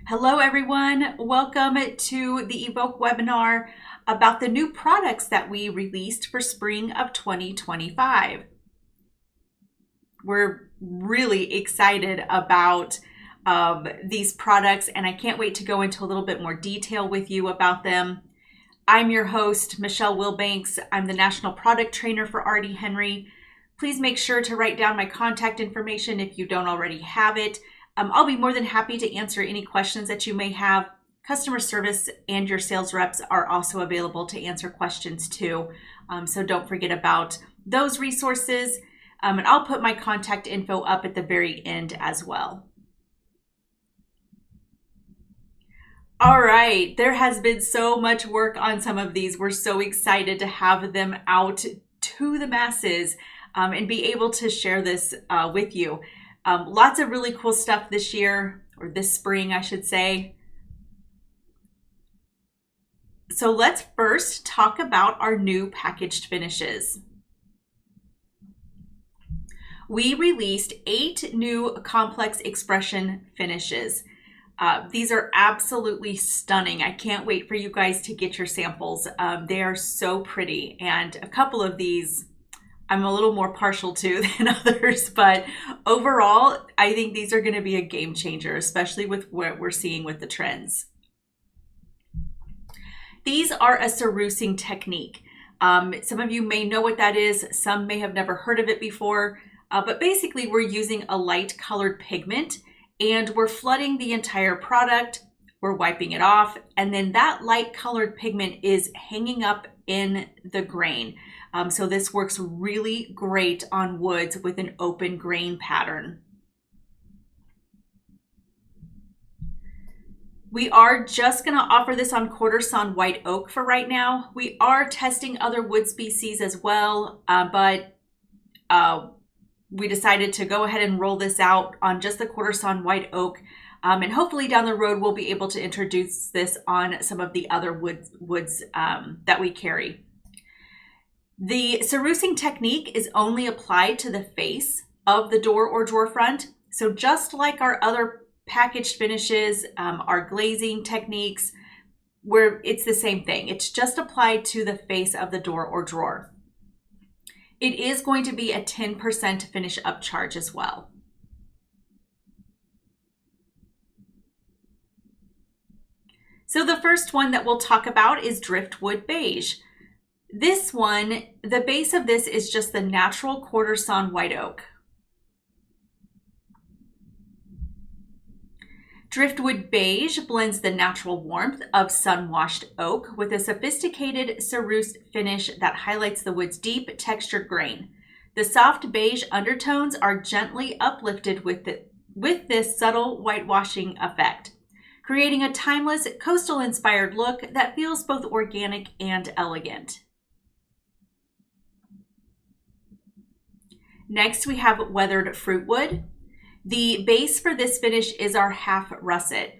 Hello everyone, welcome to the Evoke webinar about the new products that we released for spring of 2025. We're really excited about these products and I can't wait to go into a little bit more detail with you about them. I'm your host, Michelle Wilbanks. I'm the National Product Trainer for R.D. Henry. Please make sure to write down my contact information if you don't already have it. I'll be more than happy to answer any questions that you may have. Customer service and your sales reps are also available to answer questions too. So don't forget about those resources. And I'll put my contact info up at the very end as well. All right, there has been so much work on some of these. We're so excited to have them out to the masses and be able to share this with you. Lots of really cool stuff this year, or this spring, I should say. So let's first talk about our new packaged finishes. We released 8 new complex expression finishes. These are absolutely stunning. I can't wait for you guys to get your samples. They are so pretty, and a couple of these I'm a little more partial to than others, but overall, I think these are going to be a game changer, especially with what we're seeing with the trends. These are a serusing technique. Some of you may know what that is. Some may have never heard of it before, but basically we're using a light colored pigment and we're flooding the entire product. We're wiping it off, and then that light colored pigment is hanging up in the grain. So this works really great on woods with an open grain pattern. We are just going to offer this on quarter sawn white oak for right now. We are testing other wood species as well, but we decided to go ahead and roll this out on just the quarter sawn white oak. And hopefully down the road, we'll be able to introduce this on some of the other woods that we carry. The serusing technique is only applied to the face of the door or drawer front. So just like our other packaged finishes, our glazing techniques, where it's the same thing. It's just applied to the face of the door or drawer. It is going to be a 10% finish upcharge as well. So the first one that we'll talk about is Driftwood Beige. This one, the base of this is just the natural quarter sawn white oak. Driftwood Beige blends the natural warmth of sun-washed oak with a sophisticated cerused finish that highlights the wood's deep textured grain. The soft beige undertones are gently uplifted with this subtle whitewashing effect, creating a timeless coastal-inspired look that feels both organic and elegant. Next, we have Weathered Fruitwood. The base for this finish is our half russet.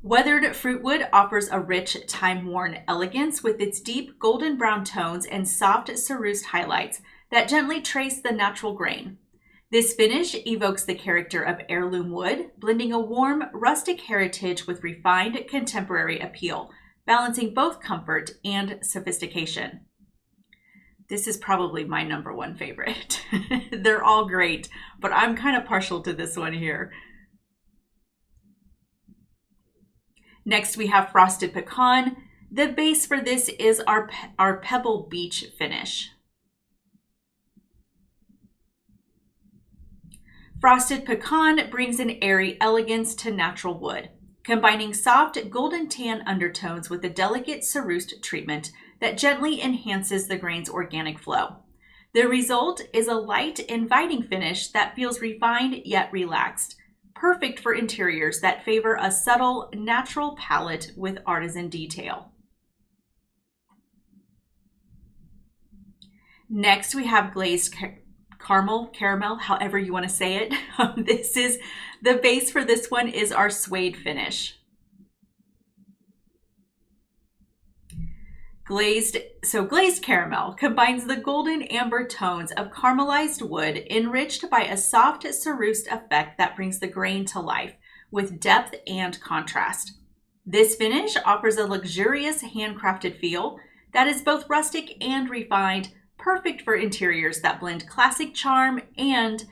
Weathered Fruitwood offers a rich, time-worn elegance with its deep golden brown tones and soft cerused highlights that gently trace the natural grain. This finish evokes the character of heirloom wood, blending a warm, rustic heritage with refined, contemporary appeal, balancing both comfort and sophistication. This is probably my number one favorite. They're all great, but I'm kind of partial to this one here. Next, we have Frosted Pecan. The base for this is our Pebble Beach finish. Frosted Pecan brings an airy elegance to natural wood, combining soft golden tan undertones with a delicate cerused treatment that gently enhances the grain's organic flow. The result is a light, inviting finish that feels refined yet relaxed, perfect for interiors that favor a subtle, natural palette with artisan detail. Next, we have Glazed Caramel, however you want to say it. This is the base for this one is our suede finish. Glazed caramel combines the golden amber tones of caramelized wood enriched by a soft cerused effect that brings the grain to life with depth and contrast. This finish offers a luxurious handcrafted feel that is both rustic and refined, perfect for interiors that blend classic charm with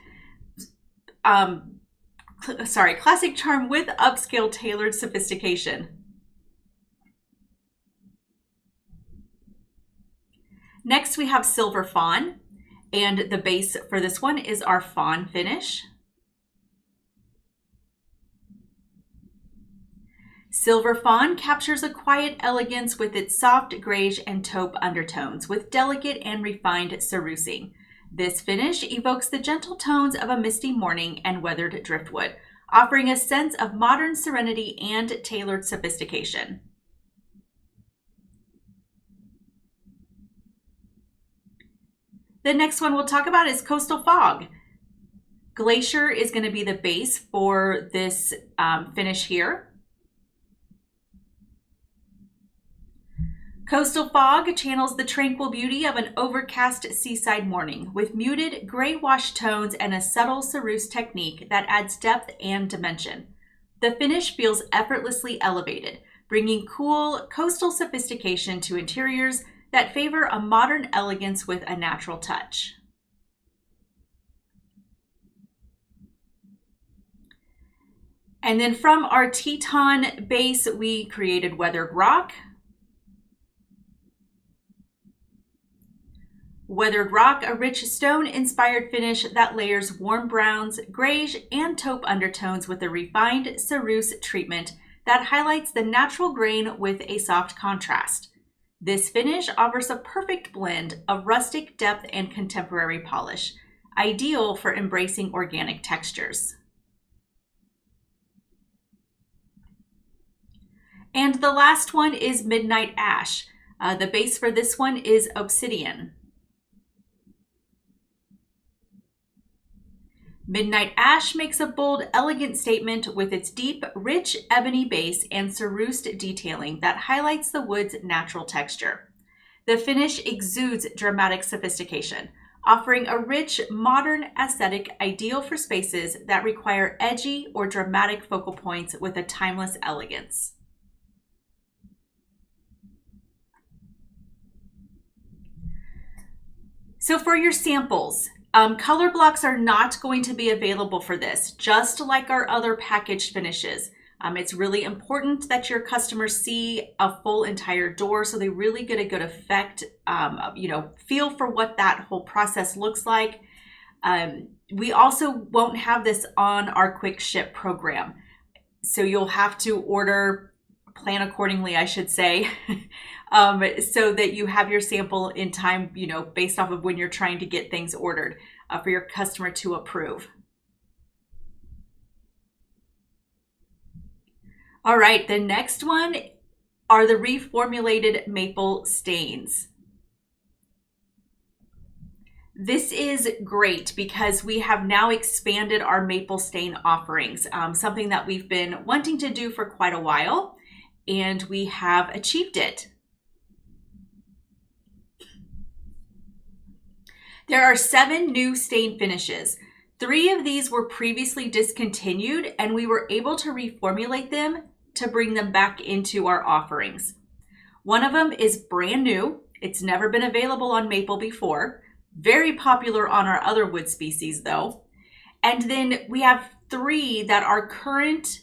upscale tailored sophistication. Next, we have Silver Fawn, and the base for this one is our fawn finish. Silver Fawn captures a quiet elegance with its soft greige and taupe undertones with delicate and refined cerusing. This finish evokes the gentle tones of a misty morning and weathered driftwood, offering a sense of modern serenity and tailored sophistication. The next one we'll talk about is Coastal Fog. Glacier is going to be the base for this finish here. Coastal Fog channels the tranquil beauty of an overcast seaside morning with muted gray wash tones and a subtle ceruse technique that adds depth and dimension. The finish feels effortlessly elevated, bringing cool coastal sophistication to interiors that favor a modern elegance with a natural touch. And then from our Teton base, we created Weathered Rock. Weathered Rock, a rich stone-inspired finish that layers warm browns, greige, and taupe undertones with a refined ceruse treatment that highlights the natural grain with a soft contrast. This finish offers a perfect blend of rustic depth and contemporary polish, ideal for embracing organic textures. And the last one is Midnight Ash. The base for this one is Obsidian. Midnight Ash makes a bold, elegant statement with its deep, rich ebony base and cerused detailing that highlights the wood's natural texture. The finish exudes dramatic sophistication, offering a rich, modern aesthetic ideal for spaces that require edgy or dramatic focal points with a timeless elegance. So for your samples, color blocks are not going to be available for this, just like our other packaged finishes. It's really important that your customers see a full entire door so they really get a good effect, feel for what that whole process looks like. We also won't have this on our quick ship program. So you'll have to plan accordingly, I should say, so that you have your sample in time, based off of when you're trying to get things ordered for your customer to approve. All right, the next one are the reformulated maple stains. This is great because we have now expanded our maple stain offerings, something that we've been wanting to do for quite a while, and we have achieved it. There are 7 new stain finishes. 3 of these were previously discontinued, and we were able to reformulate them to bring them back into our offerings. One of them is brand new. It's never been available on maple before. Very popular on our other wood species though. And then we have 3 that are current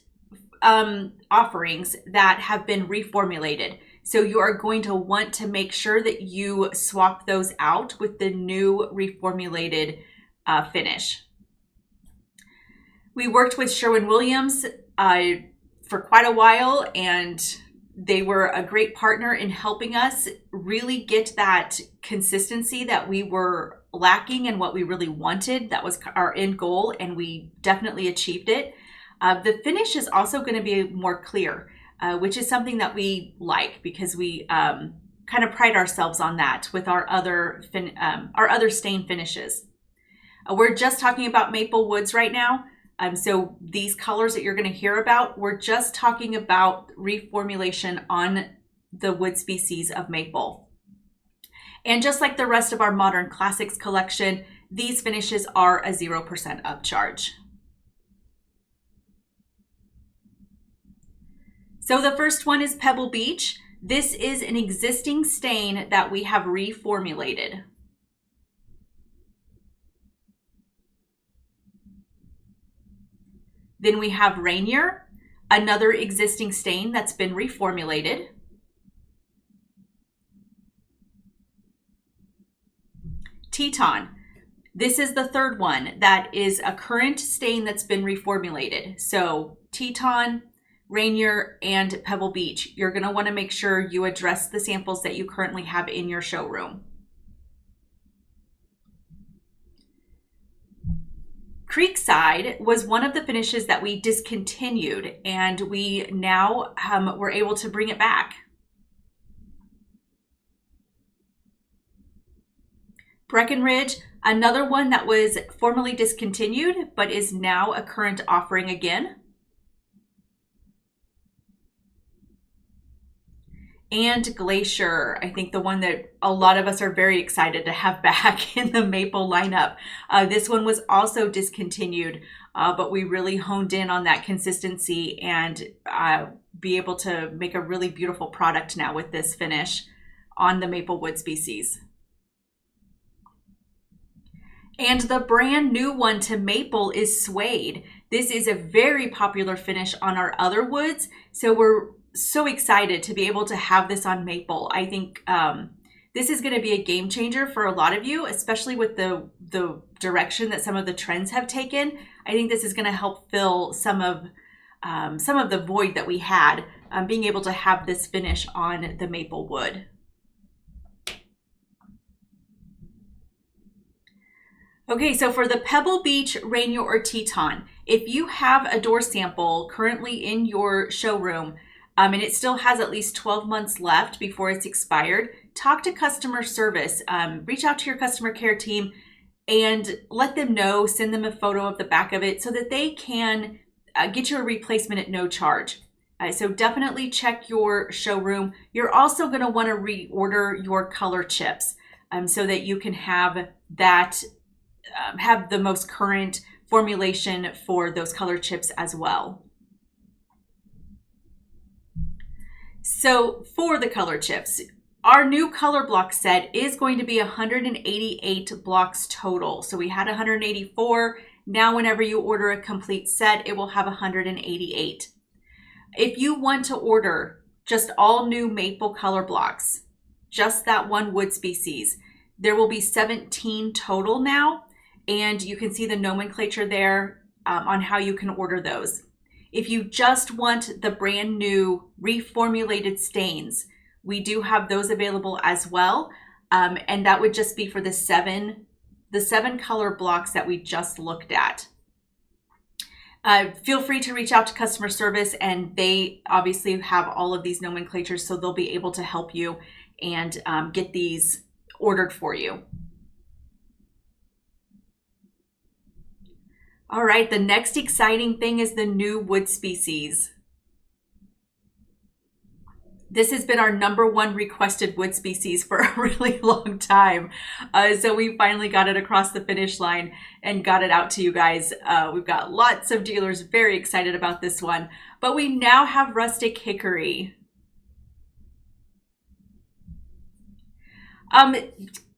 offerings that have been reformulated. So you are going to want to make sure that you swap those out with the new reformulated finish. We worked with Sherwin-Williams for quite a while, and they were a great partner in helping us really get that consistency that we were lacking and what we really wanted. That was our end goal, and we definitely achieved it. The finish is also going to be more clear, which is something that we like because we kind of pride ourselves on that with our other stain finishes. We're just talking about maple woods right now. So these colors that you're going to hear about, we're just talking about reformulation on the wood species of maple. And just like the rest of our Modern Classics collection, these finishes are a 0% upcharge. So the first one is Pebble Beach. This is an existing stain that we have reformulated. Then we have Rainier, another existing stain that's been reformulated. Teton. This is the third one that is a current stain that's been reformulated. So Teton, Rainier, and Pebble Beach. You're going to want to make sure you address the samples that you currently have in your showroom. Creekside was one of the finishes that we discontinued, and we now were able to bring it back. Breckenridge, another one that was formerly discontinued, but is now a current offering again. And Glacier, I think the one that a lot of us are very excited to have back in the maple lineup. This one was also discontinued, but we really honed in on that consistency and be able to make a really beautiful product now with this finish on the maple wood species. And the brand new one to maple is Suede. This is a very popular finish on our other woods, so we're so excited to be able to have this on maple. I think this is going to be a game changer for a lot of you, especially with the direction that some of the trends have taken. I think this is going to help fill some of the void that we had, being able to have this finish on the maple wood. Okay, so for the Pebble Beach, Rainier, or Teton, if you have a door sample currently in your showroom, and it still has at least 12 months left before it's expired, talk to customer service. Reach out to your customer care team and let them know, send them a photo of the back of it so that they can get you a replacement at no charge. So definitely check your showroom. You're also going to want to reorder your color chips so that you can have that have the most current formulation for those color chips as well. So for the color chips, our new color block set is going to be 188 blocks total. So we had 184. Now whenever you order a complete set, it will have 188. If you want to order just all new maple color blocks, just that one wood species, there will be 17 total now. And you can see the nomenclature there on how you can order those. If you just want the brand new reformulated stains, we do have those available as well. And that would just be for the seven color blocks that we just looked at. Feel free to reach out to customer service, and they obviously have all of these nomenclatures, so they'll be able to help you and get these ordered for you. All right, the next exciting thing is the new wood species. This has been our #1 requested wood species for a really long time. So we finally got it across the finish line and got it out to you guys. We've got lots of dealers very excited about this one, but we now have Rustic Hickory.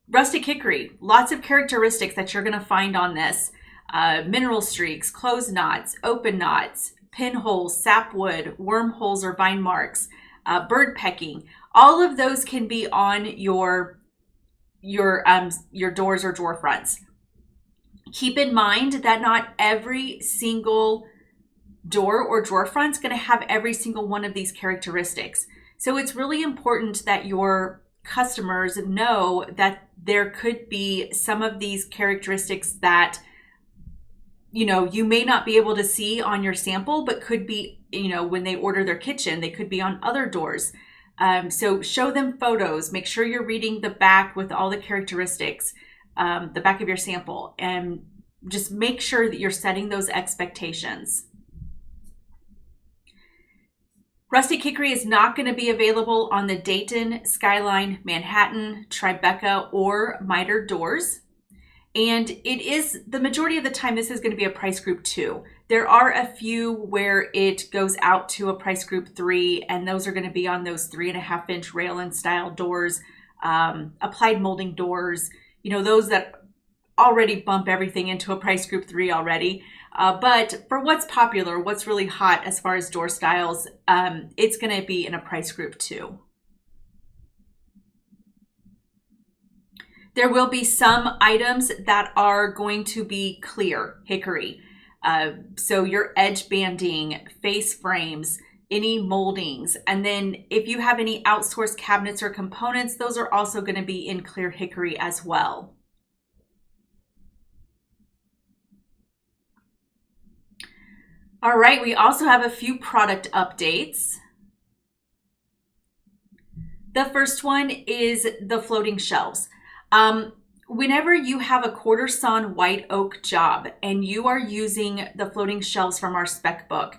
Rustic Hickory, lots of characteristics that you're gonna find on this. Mineral streaks, closed knots, open knots, pinholes, sapwood, wormholes or vine marks, bird pecking. All of those can be on your doors or drawer fronts. Keep in mind that not every single door or drawer front is going to have every single one of these characteristics. So it's really important that your customers know that there could be some of these characteristics that you may not be able to see on your sample, but could be, when they order their kitchen, they could be on other doors. So show them photos, make sure you're reading the back with all the characteristics, the back of your sample, and just make sure that you're setting those expectations. Rustic Hickory is not going to be available on the Dayton, Skyline, Manhattan, Tribeca, or Miter doors. And it is, the majority of the time, this is going to be a price group 2. There are a few where it goes out to a price group 3, and those are going to be on those 3.5-inch rail-in style doors, applied molding doors, those that already bump everything into a price group 3 already. But for what's popular, what's really hot as far as door styles, it's going to be in a price group 2. There will be some items that are going to be clear hickory. So your edge banding, face frames, any moldings. And then if you have any outsourced cabinets or components, those are also going to be in clear hickory as well. All right, we also have a few product updates. The first one is the floating shelves. Whenever you have a quarter sawn white oak job and you are using the floating shelves from our spec book,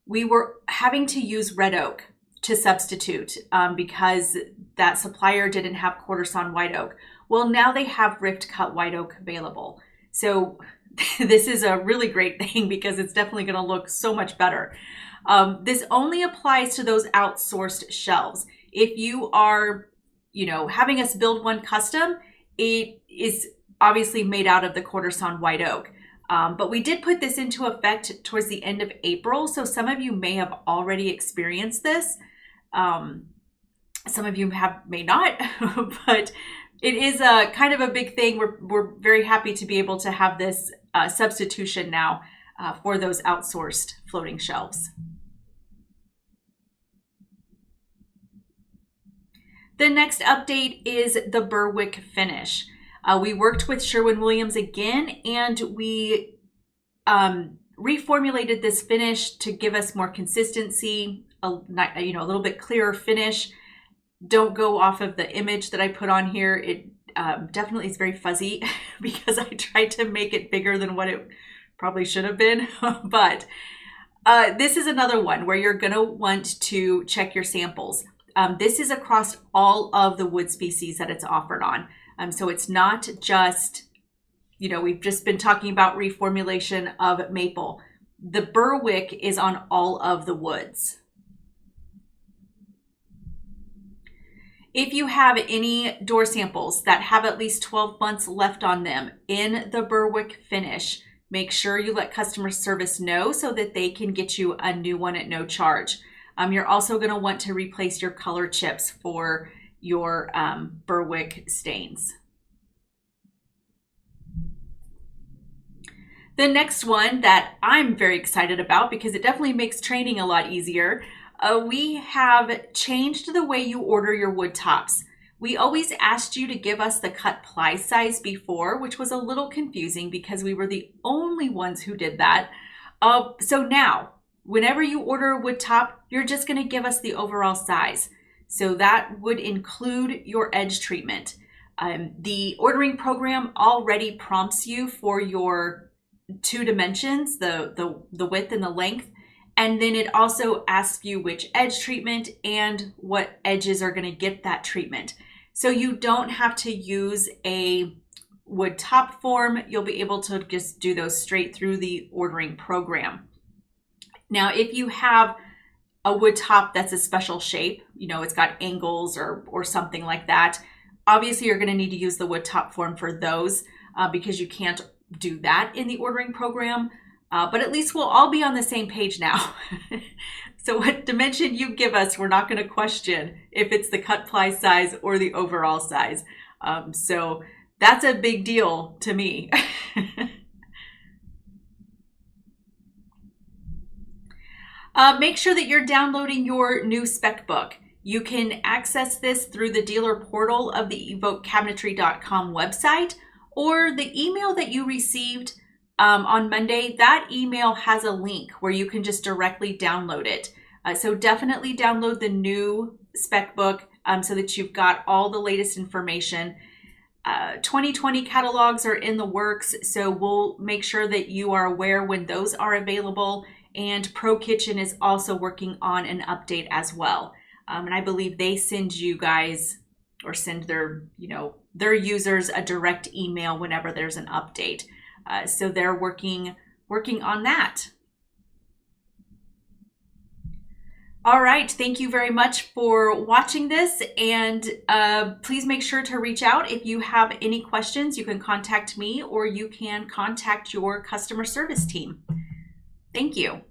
we were having to use red oak to substitute because that supplier didn't have quarter sawn white oak. Well, now they have rift cut white oak available. So this is a really great thing because it's definitely going to look so much better. This only applies to those outsourced shelves. If you are, having us build one custom, it is obviously made out of the quarter sawn white oak. But we did put this into effect towards the end of April, so some of you may have already experienced this. Some of you may not, but it is a kind of a big thing. We're very happy to be able to have this substitution now for those outsourced floating shelves. The next update is the Berwick finish. We worked with Sherwin-Williams again, and we reformulated this finish to give us more consistency, a little bit clearer finish. Don't go off of the image that I put on here. It definitely is very fuzzy because I tried to make it bigger than what it probably should have been. But this is another one where you're going to want to check your samples. This is across all of the wood species that it's offered on. So it's not just, we've just been talking about reformulation of maple. The Berwick is on all of the woods. If you have any door samples that have at least 12 months left on them in the Berwick finish, make sure you let customer service know so that they can get you a new one at no charge. You're also going to want to replace your color chips for your Berwick stains. The next one that I'm very excited about because it definitely makes training a lot easier, we have changed the way you order your wood tops. We always asked you to give us the cut ply size before, which was a little confusing because we were the only ones who did that. So now, whenever you order a wood top, you're just going to give us the overall size. So that would include your edge treatment. The ordering program already prompts you for your 2 dimensions, the width and the length. And then it also asks you which edge treatment and what edges are going to get that treatment. So you don't have to use a wood top form. You'll be able to just do those straight through the ordering program. Now, if you have a wood top that's a special shape, it's got angles or something like that, obviously you're going to need to use the wood top form for those because you can't do that in the ordering program. But at least we'll all be on the same page now. So what dimension you give us, we're not going to question if it's the cut ply size or the overall size. So that's a big deal to me. Make sure that you're downloading your new spec book. You can access this through the dealer portal of the evokecabinetry.com website, or the email that you received on Monday. That email has a link where you can just directly download it. So definitely download the new spec book so that you've got all the latest information. 2020 catalogs are in the works, so we'll make sure that you are aware when those are available. And Pro Kitchen is also working on an update as well. And I believe they send you guys, or send their, their users a direct email whenever there's an update. So they're working on that. All right, thank you very much for watching this, and please make sure to reach out if you have any questions. You can contact me or you can contact your customer service team. Thank you.